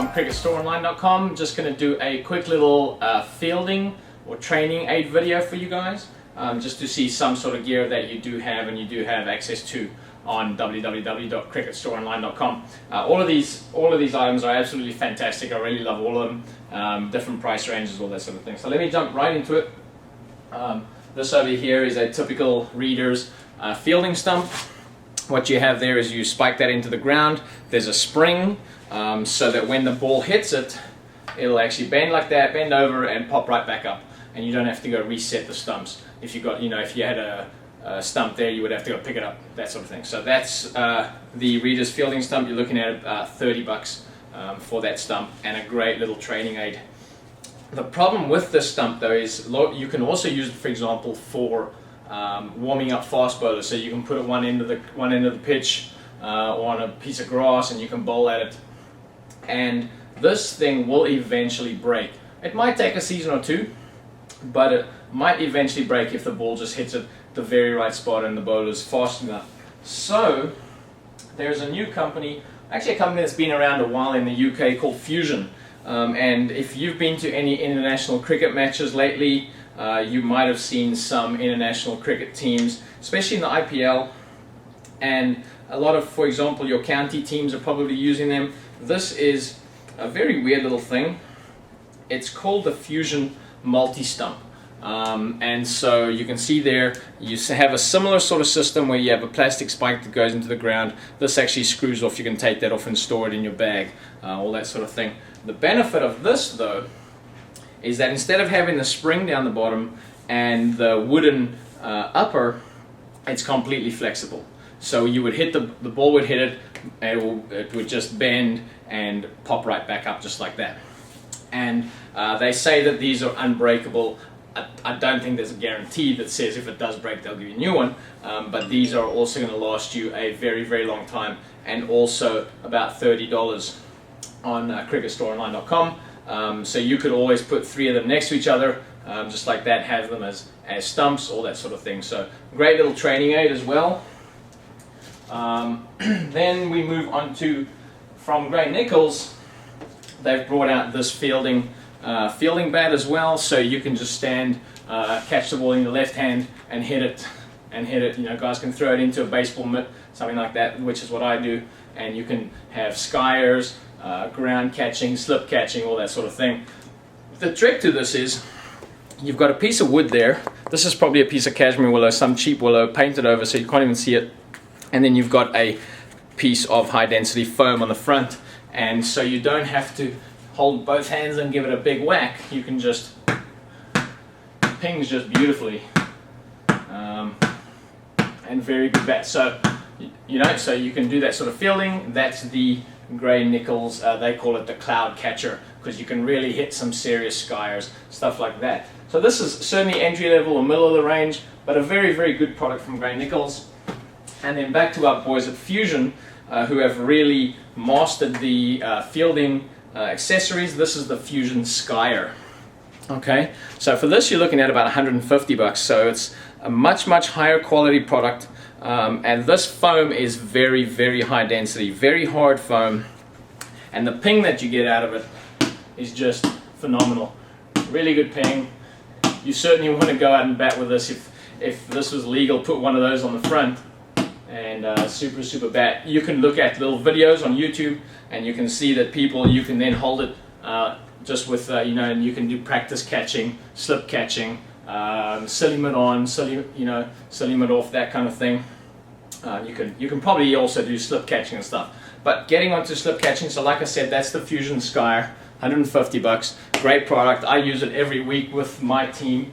from cricketstoreonline.com. Just going to do a quick little fielding or training aid video for you guys, just to see some sort of gear that you do have and you do have access to on www.cricketstoreonline.com. All of these items are absolutely fantastic. I really love all of them. Different price ranges, all that sort of thing. So let me jump right into it. This over here is a typical Reader's fielding stump. What you have there is you spike that into the ground. There's a spring so that when the ball hits it, it'll actually bend like that, bend over and pop right back up. And you don't have to go reset the stumps. If you got, if you had a stump there, you would have to go pick it up, that sort of thing. So that's the Reader's fielding stump. You're looking at $30 for that stump, and a great little training aid. The problem with this stump though is you can also use it, for example, for warming up fast bowlers. So you can put it one end of the pitch or on a piece of grass, and you can bowl at it. And this thing will eventually break. It might take a season or two, but it might eventually break if the ball just hits it the very right spot and the bowler's fast enough. So there's a new company, actually a company that's been around a while in the UK, called Fusion. And if you've been to any international cricket matches lately, you might have seen some international cricket teams, especially in the IPL, and a lot of, for example, your county teams are probably using them. This is a very weird little thing. It's called the Fusion Multi-Stump. And so you can see there, you have a similar sort of system where you have a plastic spike that goes into the ground. This actually screws off. You can take that off and store it in your bag, all that sort of thing. The benefit of this though is that instead of having the spring down the bottom and the wooden upper, it's completely flexible. So you would hit the ball would hit it, it would just bend and pop right back up just like that. And they say that these are unbreakable. I don't think there's a guarantee that says if it does break they'll give you a new one, but these are also going to last you a very, very long time, and also about $30 on cricketstoreonline.com. So you could always put 3 of them next to each other, just like that, have them as stumps, all that sort of thing. So great little training aid as well. Then we move on to, from Gray-Nicolls, they've brought out this fielding bat as well, so you can just stand, catch the ball in your left hand and hit it. Guys can throw it into a baseball mitt, something like that, which is what I do. And you can have skiers, ground catching, slip catching, all that sort of thing. The trick to this is you've got a piece of wood there. This is probably a piece of cashmere willow, some cheap willow, painted over so you can't even see it. And then you've got a piece of high density foam on the front, and so you don't have to hold both hands and give it a big whack. You can just pings just beautifully, and very good bat. So so you can do that sort of fielding. That's the Gray-Nicolls. They call it the cloud catcher, because you can really hit some serious skiers, stuff like that. So this is certainly entry level or middle of the range, but a very, very good product from Gray-Nicolls. And then back to our boys at Fusion, who have really mastered the fielding accessories. This is the Fusion Skier. Okay, so for this you're looking at about $150, so it's a much, much higher quality product. And this foam is very, very high density, very hard foam, and the ping that you get out of it is just phenomenal. Really good ping. You certainly want to go out and bat with this. If this was legal, put one of those on the front, and super bat. You can look at little videos on YouTube, and you can see that you can then hold it just with and you can do practice catching, slip catching, silly mitt on, silly mitt off, that kind of thing. You can probably also do slip catching and stuff. But getting onto slip catching, so like I said, that's the Fusion Skier, $150. Great product. I use it every week with my team.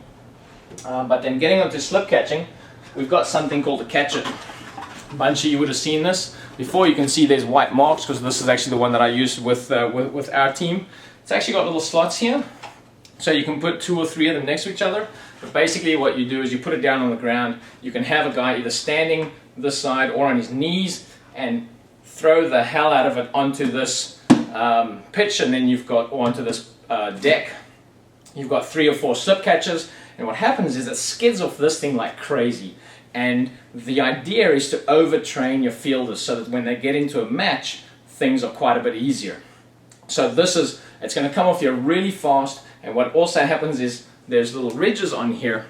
But then getting onto slip catching, we've got something called a Catch It. A bunch of you would have seen this before. You can see there's white marks because this is actually the one that I used with our team. It's actually got little slots here, so you can put 2 or 3 of them next to each other. But basically what you do is you put it down on the ground. You can have a guy either standing this side or on his knees and throw the hell out of it onto this pitch, and then or onto this deck. You've got 3 or 4 slip catches, and what happens is it skids off this thing like crazy. And the idea is to overtrain your fielders so that when they get into a match, things are quite a bit easier. So it's going to come off here really fast, and what also happens is there's little ridges on here.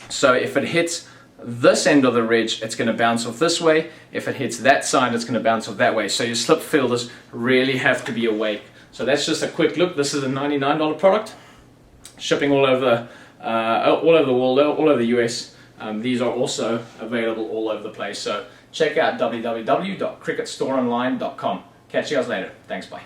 So if it hits this end of the ridge, it's going to bounce off this way. If it hits that side, it's going to bounce off that way. So your slip filters really have to be awake. So that's just a quick look. This is a $99 product, shipping all over the world, all over the US. These are also available all over the place. So check out www.cricketstoreonline.com. Catch you guys later. Thanks, bye.